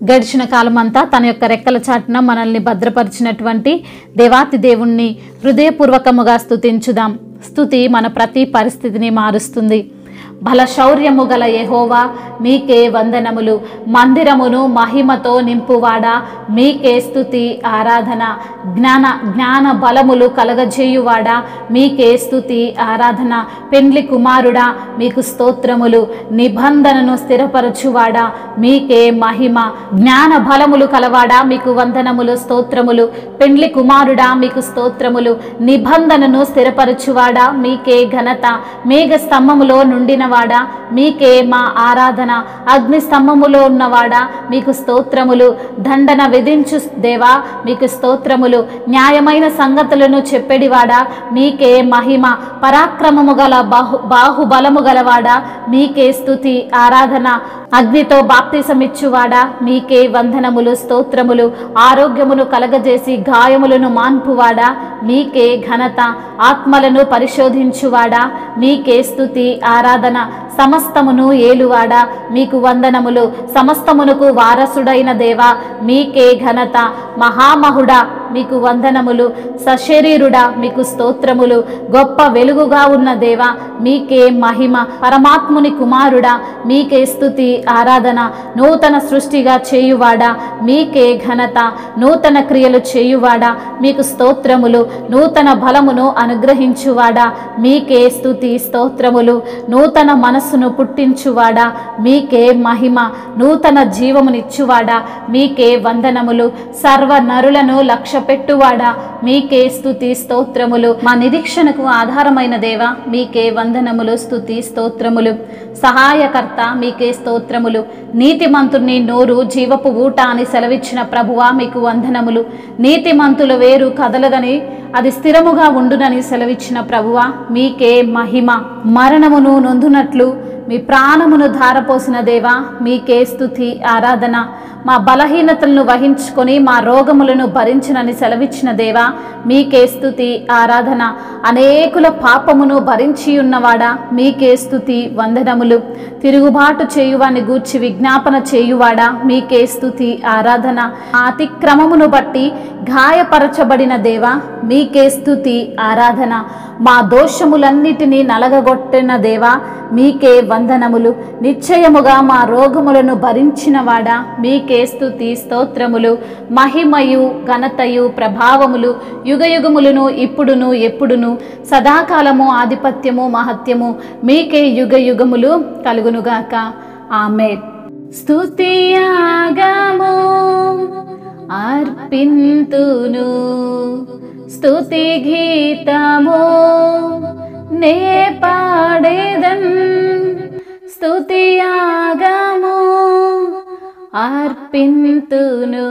గడిచిన కాలమంతా తన యొక్క రెక్కల చాటున మనల్ని భద్రపరిచినటువంటి దేవాతి దేవుణ్ణి హృదయపూర్వకముగా స్తుతించుదాం. స్తుతి మన ప్రతి పరిస్థితిని మారుస్తుంది. బల శౌర్యము గల యెహోవా మీకే వందనములు. మందిరమును మహిమతో నింపువాడా మీకే స్తుతి ఆరాధన. జ్ఞాన బలములు కలగజేయువాడా మీకే స్తుతి ఆరాధన. పెండ్లి కుమారుడా మీకు స్తోత్రములు. నిబంధనను స్థిరపరచువాడా మీకే మహిమ. జ్ఞాన బలములు కలవాడా మీకు వందనములు స్తోత్రములు. పెండ్లి కుమారుడా మీకు స్తోత్రములు. నిబంధనను స్థిరపరచువాడా మీకే ఘనత. మేఘ స్తంభములో నుండిన వాడా మీకే మా ఆరాధన. అగ్ని స్తంభములో ఉన్నవాడా మీకు స్తోత్రములు. దండన విధించు దేవా మీకు స్తోత్రములు. న్యాయమైన సంగతులను చెప్పెడివాడా మీకే మహిమ. పరాక్రమము గల బాహుబలము గలవాడా మీకే స్తుతి ఆరాధన. అగ్నితో బాప్తిసమిచ్చువాడా మీకే వందనములు స్తోత్రములు. ఆరోగ్యమును కలగజేసి గాయములను మాన్పువాడా మీకే ఘనత. ఆత్మలను పరిశోధించువాడా మీకే స్తుతి ఆరాధన. సమస్తమును ఏలువాడా మీకు వందనములు. సమస్తమునకు వారసుడైన దేవా మీకే ఘనత. మహామహుడా మీకు వందనములు. సశరీరుడా మీకు స్తోత్రములు. గొప్ప వెలుగుగా ఉన్న దేవా మీకే మహిమ. పరమాత్ముని కుమారుడా మీకే స్తుతి ఆరాధన. నూతన సృష్టిగా చేయువాడా మీకే ఘనత. నూతన క్రియలు చేయువాడా మీకు స్తోత్రములు. నూతన బలమును అనుగ్రహించువాడా మీకే స్తుతి స్తోత్రములు. నూతన మనస్సును పుట్టించువాడా మీకే మహిమ. నూతన జీవమునిచ్చువాడా మీకే వందనములు. సర్వ నరులను లక్ష్య పెట్టువాడా మీకే స్తుతి స్తోత్రములు. మా నిరీక్షణకు ఆధారమైన దేవా మీకే వందనములు స్తుతి స్తోత్రములు. సహాయకర్త మీకే స్తోత్రములు. నీతిమంతుని నోరు జీవపు ఊట అని సెలవిచ్చిన ప్రభువా మీకు వందనములు. నీతిమంతుల వేరు కదలదని అది స్థిరముగా ఉండునని సెలవిచ్చిన ప్రభువా మీకే మహిమ. మరణమును నొందునట్లు మీ ప్రాణమును ధారపోసిన దేవా మీకే స్తుతి ఆరాధన. మా బలహీనతలను వహించుకొని మా రోగములను భరించినని సెలవిచ్చిన దేవా మీకే స్తుతి ఆరాధన. అనేకుల పాపమును భరించి ఉన్నవాడా మీకే స్తుతి వందనములు. తిరుగుబాటు చేయువాని గూర్చి విజ్ఞాపన చేయువాడా మీకే స్తుతి ఆరాధన. అతిక్రమమును బట్టి గాయపరచబడిన దేవా మీకే స్తుతి ఆరాధన. మా దోషములన్నిటినీ నలగగొట్టిన దేవా మీకే వందనములు. నిశ్చయముగా మా రోగములను భరించినవాడా మీకే స్తుతి స్తోత్రములు. మహిమయు ఘనతయు ప్రభావములు యుగయుగములను ఇప్పుడును ఎప్పుడును సదాకాలము ఆధిపత్యము మహత్యము మీకే యుగయుగములు కలుగునుగాక. ఆమేన్. స్తుతియాగము అర్పింతును. స్తుతి గీతము నే పాడేదన్. స్తుతియాగము అర్పింతును.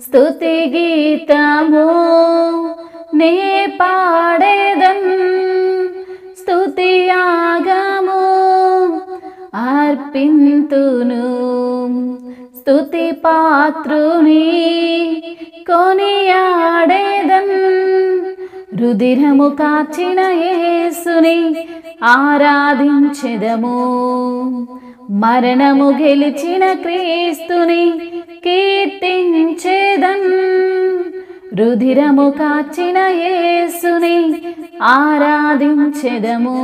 స్తుతి గీతము నే పాడేదన్. స్తుతియాగము అర్పింతును. స్తుతి పాత్రుని కొనియాడేదన్. రుధిరము కాచిన యేసుని ఆరాధించెదము. మరణము గెలిచిన క్రీస్తుని కీర్తించెదన్. రుధిరము కాచిన యేసుని ఆరాధించెదము.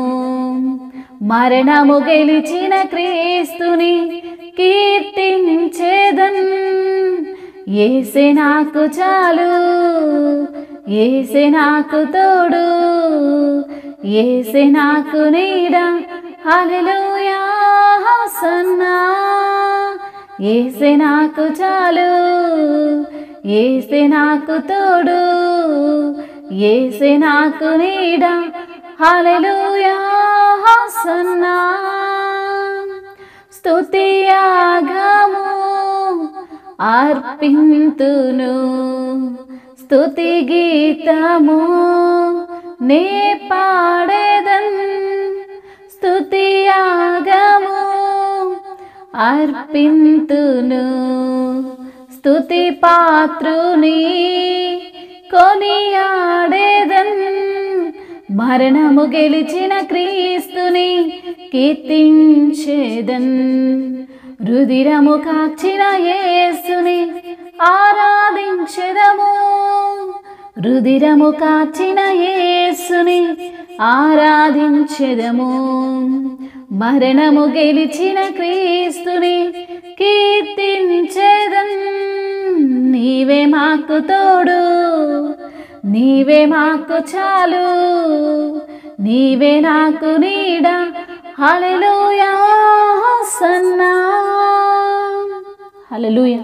మరణము గెలిచిన క్రీస్తుని కీర్తించెదన్. యేసే నాకు చాలు, యేసే నాకు తోడు, యేసే నాకు నీడ. హల్లెలూయా హోసన్నా. యేసే నాకు చాలు, యేసే నాకు తోడు, యేసే నాకు నీడ. హల్లెలూయా హోసన్నా. స్తుతియాగము అర్పింతును. స్తుతి గీతము నే పాడేదన్. స్తుతియాగము అర్పింతును. స్తుతి పాత్రుని కొనియాడేదన్. మరణము గెలిచిన క్రీస్తుని కీర్తించెదన్. రుధిరము కాచిన యేసుని ఆరాధించెదము. రుధిరము కాచిన యేసుని ఆరాధించెదము. మరణము గెలిచిన క్రీస్తుని కీర్తించెదం. నీవే మాకు తోడు, నీవే మాకు చాలు, నీవే నాకు నీడ. హల్లెలూయా, హోసన్నా. హల్లెలూయా.